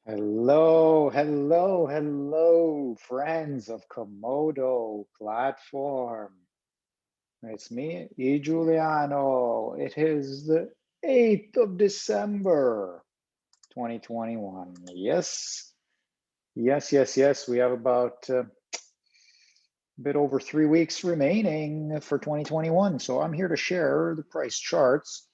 Hello, hello, hello, friends of Komodo platform. It's me, Giuliano. It is the 8th of December, 2021. Yes, yes, yes, yes. We have about a bit over 3 weeks remaining for 2021. So I'm here to share the price charts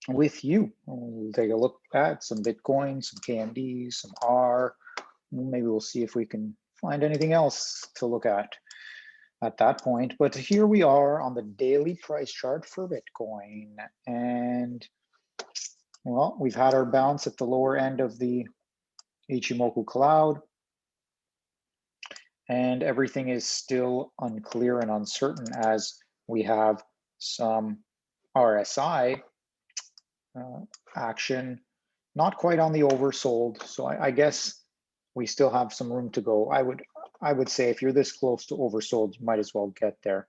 with you. We'll take a look at some Bitcoin, some KMD, some R. Maybe we'll see if we can find anything else to look at that point. But here we are on the daily price chart for Bitcoin. And well, we've had our bounce at the lower end of the Ichimoku cloud. And everything is still unclear and uncertain as we have some RSI action, not quite on the oversold. So I guess we still have some room to go. I would say if you're this close to oversold, you might as well get there.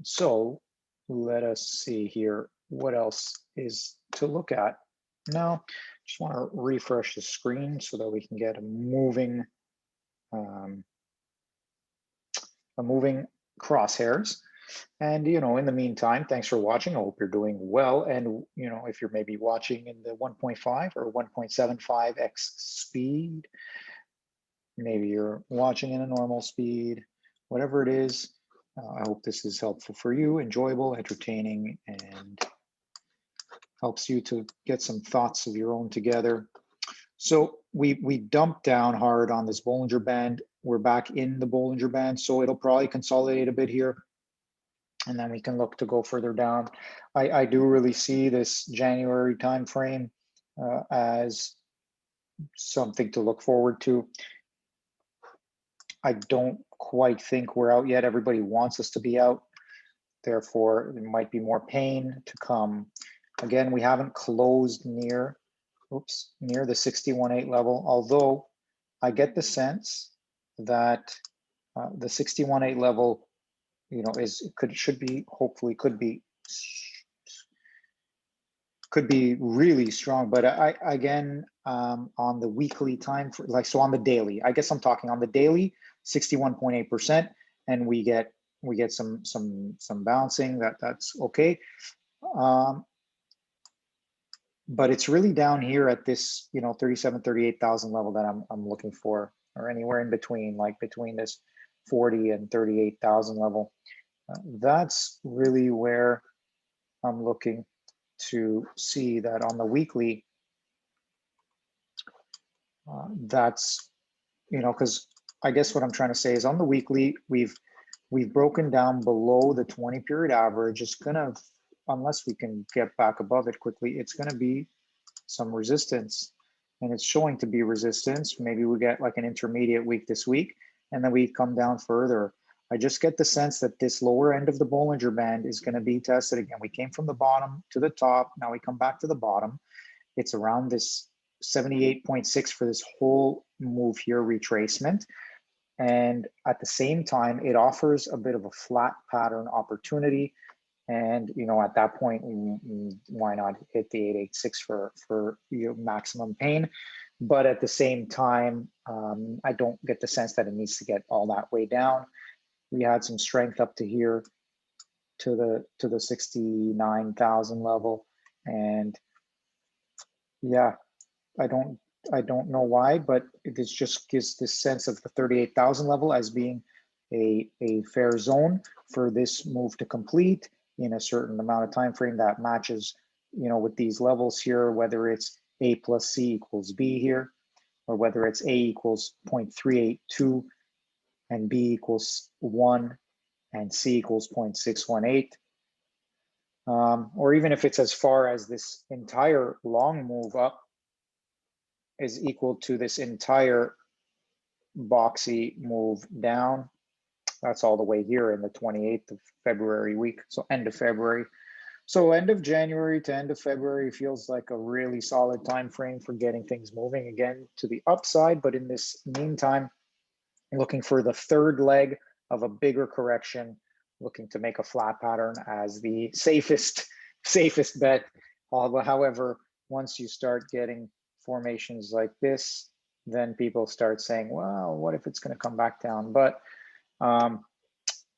So let us see here. What else is to look at? Now, just want to refresh the screen so that we can get a moving crosshairs. And, in the meantime, thanks for watching. I hope you're doing well. And, if you're maybe watching in the 1.5 or 1.75x speed, maybe you're watching in a normal speed, whatever it is, I hope this is helpful for you, enjoyable, entertaining, and helps you to get some thoughts of your own together. So we dumped down hard on this Bollinger Band. We're back in the Bollinger Band, so it'll probably consolidate a bit here. And then we can look to go further down. I do really see this January timeframe as something to look forward to. I don't quite think we're out yet. Everybody wants us to be out. Therefore, there might be more pain to come. Again, we haven't closed near the 61.8 level, although I get the sense that the 61.8 level, could be really strong. But again, on the weekly time, on the daily, I guess I'm talking on the daily, 61.8%, and we get some bouncing. That's okay. But it's really down here at this 38,000 level that I'm looking for, or anywhere in between, like between this 40 and 38,000 level. That's really where I'm looking to see that on the weekly. That's because I guess what I'm trying to say is on the weekly we've broken down below the 20 period average. It's gonna, unless we can get back above it quickly, it's gonna be some resistance, and it's showing to be resistance. Maybe we get like an intermediate week this week, and then we come down further. I just get the sense that this lower end of the Bollinger Band is going to be tested again. We came from the bottom to the top. Now we come back to the bottom. It's around this 78.6 for this whole move here, retracement. And at the same time, it offers a bit of a flat pattern opportunity. And at that point, why not hit the 886 for maximum pain? But at the same time, I don't get the sense that it needs to get all that way down. We had some strength up to here, to the 69,000 level, and yeah, I don't know why, but this just gives this sense of the 38,000 level as being a fair zone for this move to complete in a certain amount of time frame that matches, with these levels here, whether it's A plus C equals B here, or whether it's A equals 0.382 and B equals 1 and C equals 0.618. Or even if it's as far as this entire long move up is equal to this entire boxy move down. That's all the way here in the 28th of February week, so end of February. So end of January to end of February feels like a really solid time frame for getting things moving again to the upside. But in this meantime, looking for the third leg of a bigger correction, looking to make a flat pattern as the safest bet. However, once you start getting formations like this, then people start saying, well, what if it's going to come back down? But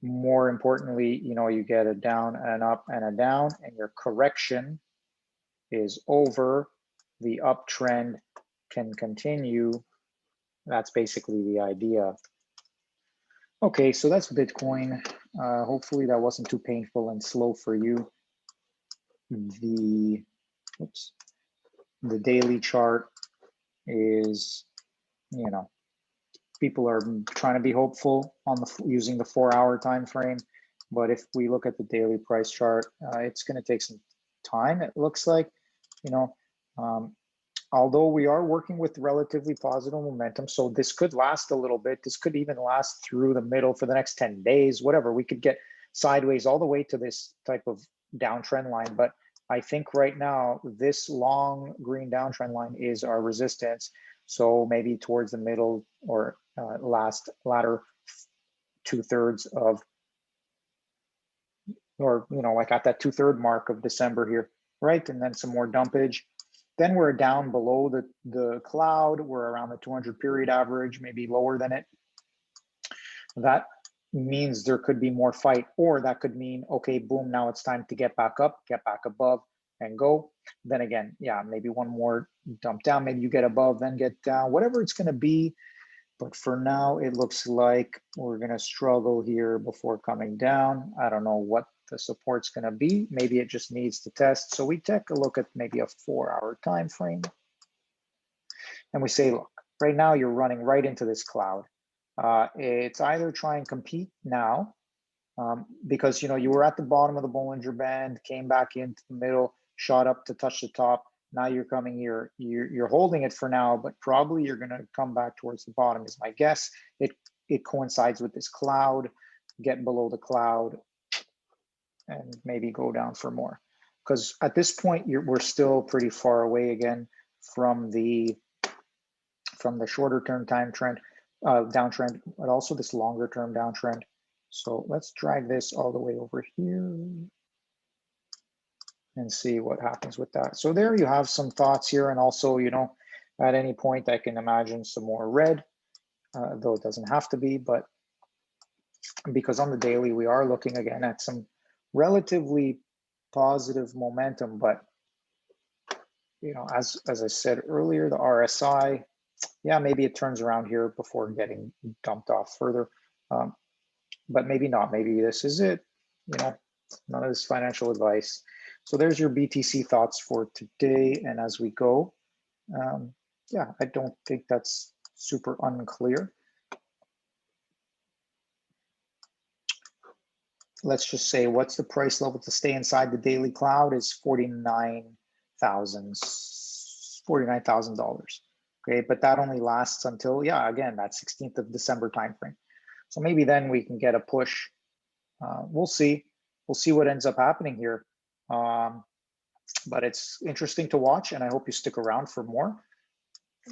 more importantly, you get a down, an up, and a down, and your correction is over. The uptrend can continue. That's basically the idea. Okay, so that's Bitcoin. Hopefully that wasn't too painful and slow for you. The daily chart is, people are trying to be hopeful on using the 4-hour time frame, but if we look at the daily price chart, it's going to take some time. It looks like, although we are working with relatively positive momentum, so this could last a little bit. This could even last through the middle for the next 10 days, whatever. We could get sideways all the way to this type of downtrend line. But I think right now, this long green downtrend line is our resistance. So maybe towards the middle or latter 2/3 of, or, like at that 2/3 mark of December here, right? And then some more dumpage. Then we're down below the cloud. We're around the 200 period average, maybe lower than it. That means there could be more fight, or that could mean, okay, boom, now it's time to get back up, get back above and go. Then again, yeah, maybe one more dump down. Maybe you get above, then get down, whatever it's going to be. But for now, it looks like we're going to struggle here before coming down. I don't know what the support's going to be. Maybe it just needs to test. So we take a look at maybe a 4-hour time frame. And we say, look, right now you're running right into this cloud. It's either try and compete now, because you were at the bottom of the Bollinger Band, came back into the middle, shot up to touch the top. Now you're coming here, you're holding it for now, but probably you're going to come back towards the bottom is my guess. It coincides with this cloud, get below the cloud, and maybe go down for more. Because at this point, we're still pretty far away again from the shorter term time trend, downtrend, but also this longer term downtrend. So let's drag this all the way over here and see what happens with that. So there you have some thoughts here. And also, at any point I can imagine some more red, though it doesn't have to be, but because on the daily, we are looking again at some relatively positive momentum, but as I said earlier, the RSI, yeah, maybe it turns around here before getting dumped off further, but maybe not. Maybe this is it. None of this financial advice. So there's your BTC thoughts for today. And as we go, yeah, I don't think that's super unclear. Let's just say, what's the price level to stay inside the daily cloud is $49,000. Okay, but that only lasts until, yeah, again, that 16th of December timeframe. So maybe then we can get a push. We'll see. We'll see what ends up happening here. But it's interesting to watch, and I hope you stick around for more.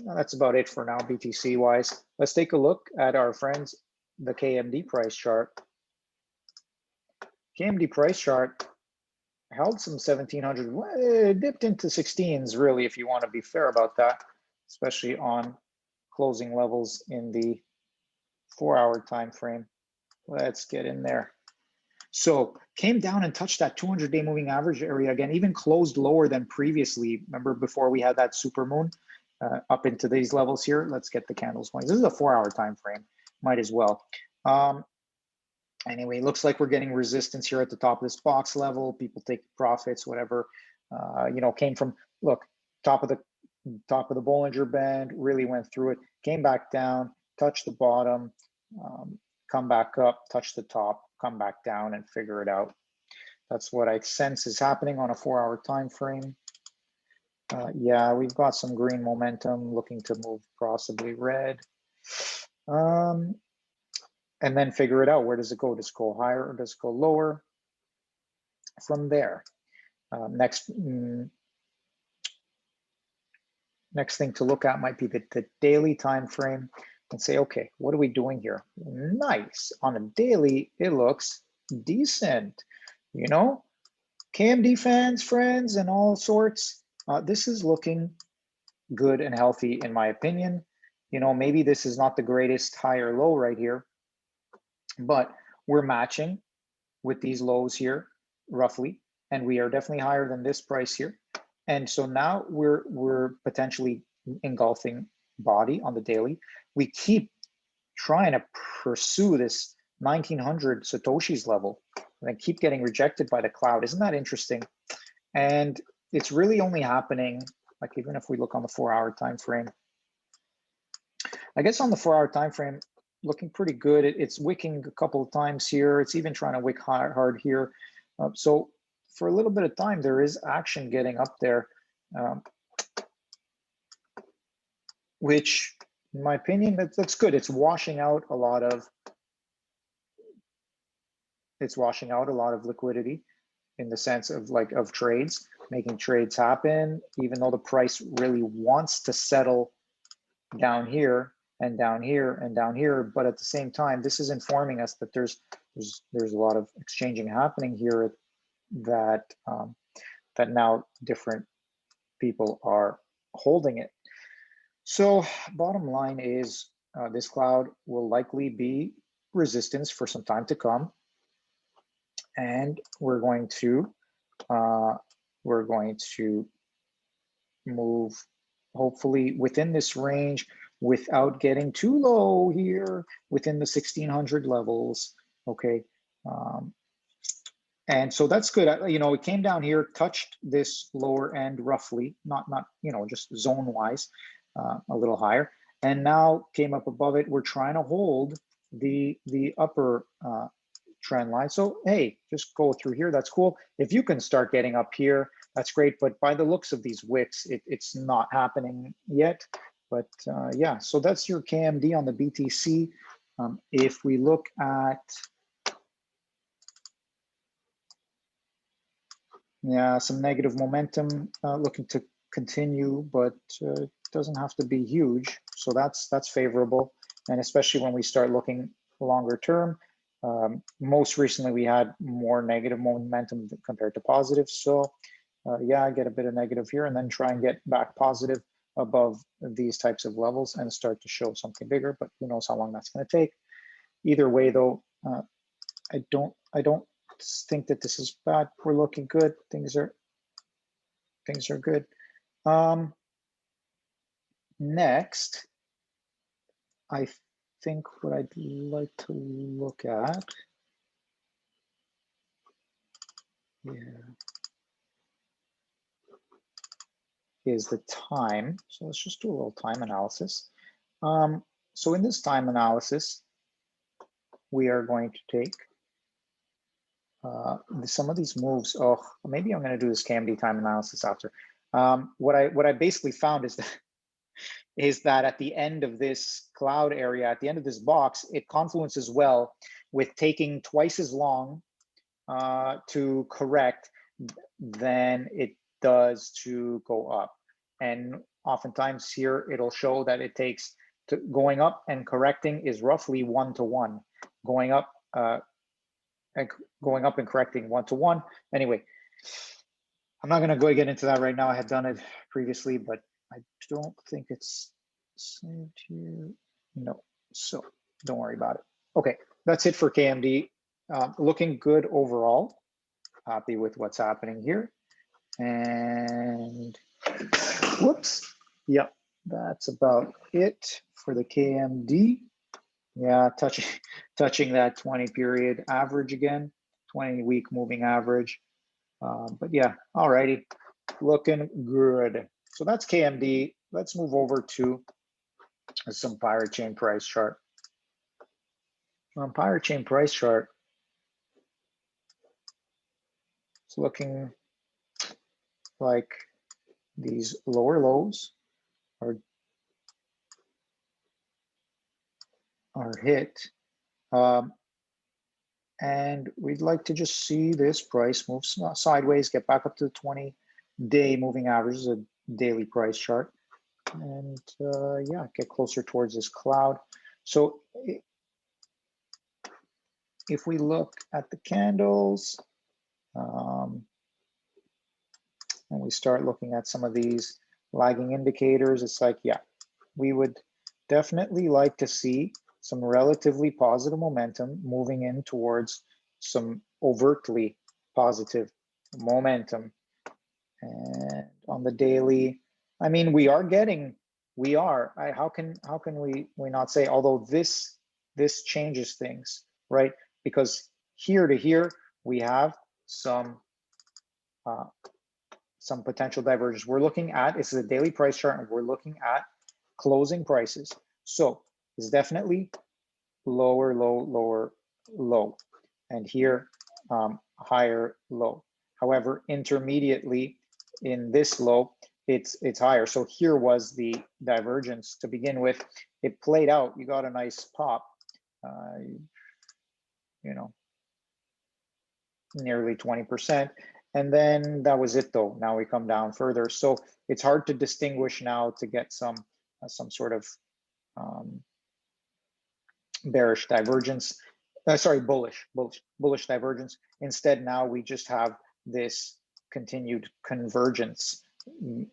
That's about it for now, BTC wise. Let's take a look at our friends, the KMD price chart. KMD price chart held some 1700. It dipped into 16s, really, if you want to be fair about that, especially on closing levels in the 4-hour time frame. Let's get in there. So came down and touched that 200-day moving average area again, even closed lower than previously. Remember before we had that super moon up into these levels here? Let's get the candles going. This is a 4-hour time frame, might as well. Anyway, looks like we're getting resistance here at the top of this box level. People take profits, whatever. Came from, look, top of the Bollinger Band, really went through it, came back down, touched the bottom, come back up, touch the top, come back down, and figure it out. That's what I sense is happening on a 4-hour time frame. Yeah, we've got some green momentum, looking to move possibly red. And then figure it out. Where does it go? Does it go higher or does it go lower? From there. Next thing to look at might be the daily time frame and say, okay, what are we doing here? Nice. On a daily, it looks decent. KMD fans, friends, and all sorts. This is looking, good and healthy in my opinion. You know, maybe this is not the greatest high or low right here, but we're matching with these lows here roughly, and we are definitely higher than this price here. And so now we're potentially engulfing body on the daily. We keep trying to pursue this 1900 Satoshis level and then keep getting rejected by the cloud. Isn't that interesting? And it's really only happening, like even if we look on the 4-hour time frame, I guess on the 4-hour time frame, looking pretty good. It's wicking a couple of times here. It's even trying to wick hard here. So for a little bit of time, there is action getting up there, which in my opinion, that's good. It's washing out a lot of liquidity in the sense of of trades, making trades happen, even though the price really wants to settle down here and down here and down here. But at the same time, this is informing us that there's a lot of exchanging happening here that that now different people are holding it. So bottom line is this cloud will likely be resistance for some time to come. And we're going to move hopefully within this range without getting too low here within the 1600 levels. Okay. And so that's good. You know, it came down here, touched this lower end roughly, not you know, just zone wise, a little higher, and now came up above it. We're trying to hold the upper trend line. So hey, just go through here. That's cool. If you can start getting up here, that's great. But by the looks of these wicks, it's not happening yet. But yeah, so that's your KMD on the BTC. If we look at, yeah, some negative momentum looking to continue, but it doesn't have to be huge. So that's favorable. And especially when we start looking longer term, most recently we had more negative momentum compared to positive. So yeah, I get a bit of negative here and then try and get back positive above these types of levels and start to show something bigger, but who knows how long that's going to take. Either way though, I don't think that this is bad. We're looking good. Things are good. Next, I think what I'd like to look at, is the time. So let's just do a little time analysis. So in this time analysis, we are going to take some of these moves. Oh, maybe I'm going to do this KMD time analysis after. What I basically found is that at the end of this cloud area, at the end of this box, it confluences well with taking twice as long to correct than it does to go up. And oftentimes here, it'll show that it takes going up and correcting is roughly 1-to-1. Going up and correcting 1-to-1. Anyway, I'm not gonna go get into that right now. I had done it previously, but I don't think it's saved here. No, so don't worry about it. Okay, that's it for KMD. Looking good overall. Happy with what's happening here. And whoops, yep, that's about it for the KMD. Yeah, touching that 20 period average again, 20-week moving average. But yeah, alrighty, looking good. So that's KMD. Let's move over to some Pirate Chain price chart. On Pirate Chain price chart, it's looking like these lower lows are hit. And we'd like to just see this price move sideways, get back up to the 20-day moving average, a daily price chart, and yeah, get closer towards this cloud. So if we look at the candles, and we start looking at some of these lagging indicators, it's like, yeah, we would definitely like to see some relatively positive momentum moving in towards some overtly positive momentum. And on the daily, I mean, how can we not say, although this changes things, right? Because here to here, we have some potential divergence. We're looking at, this is a daily price chart, and we're looking at closing prices. So it's definitely lower, low, lower, low. And here, higher, low. However, intermediately in this low, it's higher. So here was the divergence to begin with. It played out. You got a nice pop, you know, nearly 20%. And then that was it though. Now we come down further. So it's hard to distinguish now to get some sort of bearish divergence. Sorry, bullish divergence. Instead, now we just have this continued convergence,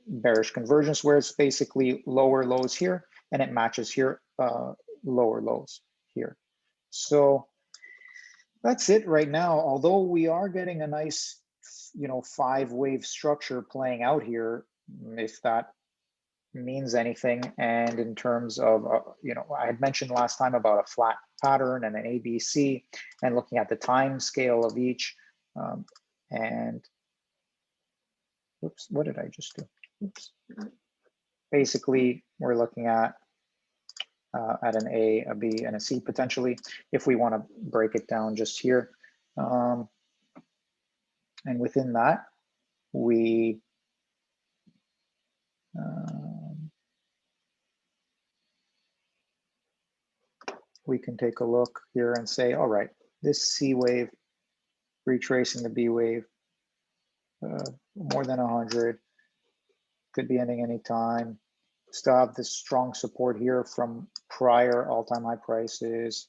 bearish convergence, where it's basically lower lows here, and it matches here, lower lows here. So that's it right now. Although we are getting a nice, 5-wave structure playing out here, if that means anything. And in terms of, I had mentioned last time about a flat pattern and an ABC, and looking at the time scale of each. And oops, what did I just do? Oops. Basically, we're looking at an A, a B, and a C potentially, if we want to break it down just here. And within that, we can take a look here and say, all right, this C wave retracing the B wave, more than 100, could be ending anytime. Still have this strong support here from prior all-time high prices.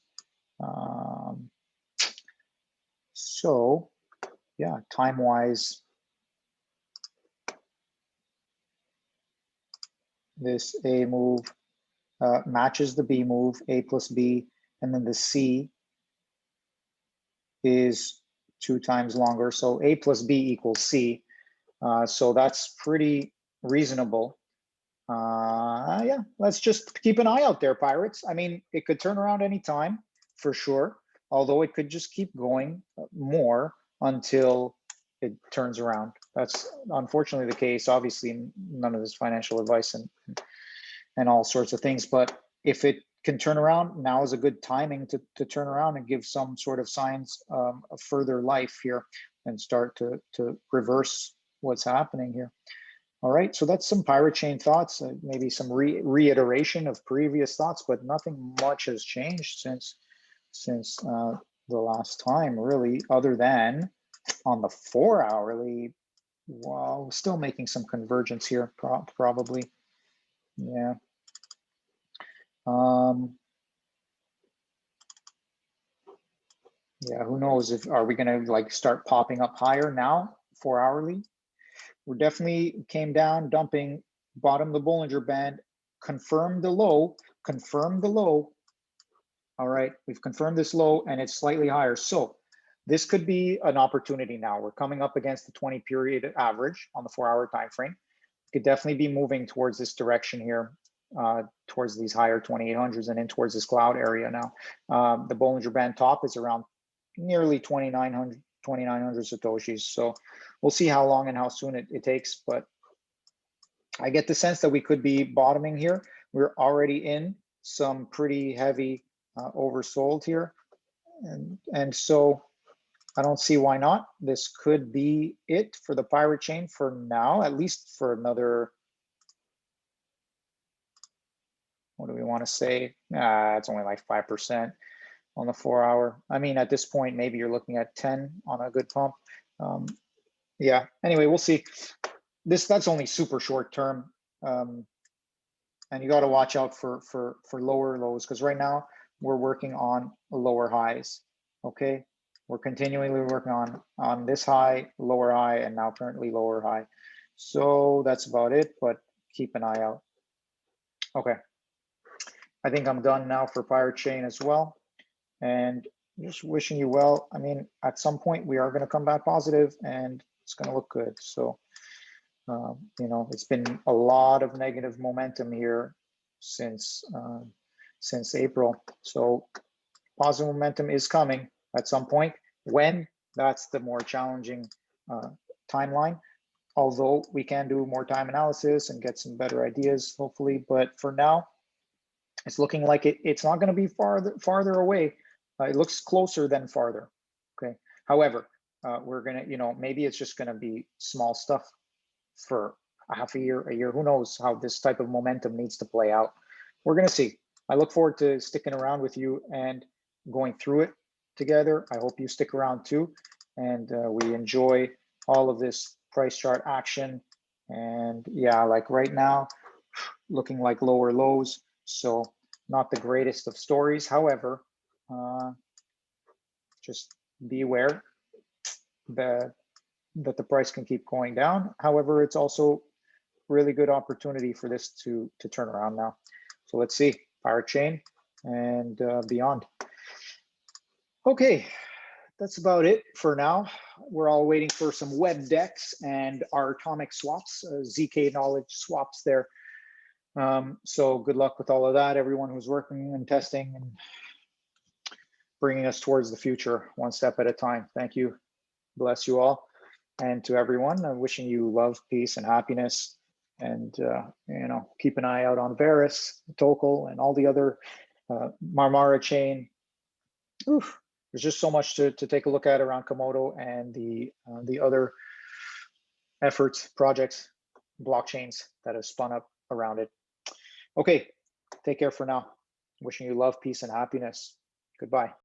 So yeah, time-wise, this A move matches the B move, A plus B, and then the C is 2 times longer. So A plus B equals C. So that's pretty reasonable. Yeah, let's just keep an eye out there, Pirates. I mean, it could turn around anytime for sure, although it could just keep going more until it turns around. That's unfortunately the case. Obviously, none of this financial advice and all sorts of things, but if it can turn around, now is a good timing to turn around and give some sort of signs of further life here and start to reverse what's happening here. All right, so that's some pirate chain thoughts, maybe some reiteration of previous thoughts, but nothing much has changed since the last time, really, other than on the 4-hourly. Well, still making some convergence here, probably. Yeah. Yeah, who knows are we gonna like start popping up higher now, 4-hourly? We definitely came down, dumping, bottom of the Bollinger Band, confirmed the low. All right, we've confirmed this low and it's slightly higher. So this could be an opportunity now. We're coming up against the 20-period average on the 4-hour time frame. Could definitely be moving towards this direction here, towards these higher 2800s and in towards this cloud area now. The Bollinger Band top is around nearly 2900 Satoshis. So we'll see how long and how soon it takes, but I get the sense that we could be bottoming here. We're already in some pretty heavy oversold here. And so I don't see why not. This could be it for the pirate chain for now, at least for another, what do we want to say? It's only like 5% on the 4-hour. I mean, at this point, maybe you're looking at 10 on a good pump. Yeah, anyway, we'll see. That's only super short term. And you got to watch out for lower lows, because right now we're working on lower highs. Okay, we're continually working on this high, lower high, and now currently lower high. So that's about it. But keep an eye out. Okay, I think I'm done now for Pirate Chain as well, and just wishing you well. I mean, at some point we are going to come back positive, and it's going to look good. So, you know, it's been a lot of negative momentum here since April. So positive momentum is coming at some point. When? That's the more challenging timeline. Although we can do more time analysis and get some better ideas, hopefully. But for now, it's looking like it's not going to be farther away. It looks closer than farther. Okay. However, we're gonna, you know, maybe it's just going to be small stuff for a half a year. Who knows how this type of momentum needs to play out? We're going to see. I look forward to sticking around with you and going through it together. I hope you stick around too, and we enjoy all of this price chart action. And yeah, like right now, looking like lower lows. So not the greatest of stories. However, just be aware that the price can keep going down. However, it's also really good opportunity for this to turn around now. So let's see, Pirate Chain and beyond. Okay, that's about it for now. We're all waiting for some web decks and our atomic swaps, ZK knowledge swaps there. So good luck with all of that, everyone who's working and testing and bringing us towards the future one step at a time. Thank you. Bless you all. And to everyone, I'm wishing you love, peace, and happiness. And, you know, keep an eye out on Varus, Tokel, and all the other Marmara chain. Oof, there's just so much to take a look at around Komodo and the other efforts, projects, blockchains that have spun up around it. Okay, take care for now. Wishing you love, peace, and happiness. Goodbye.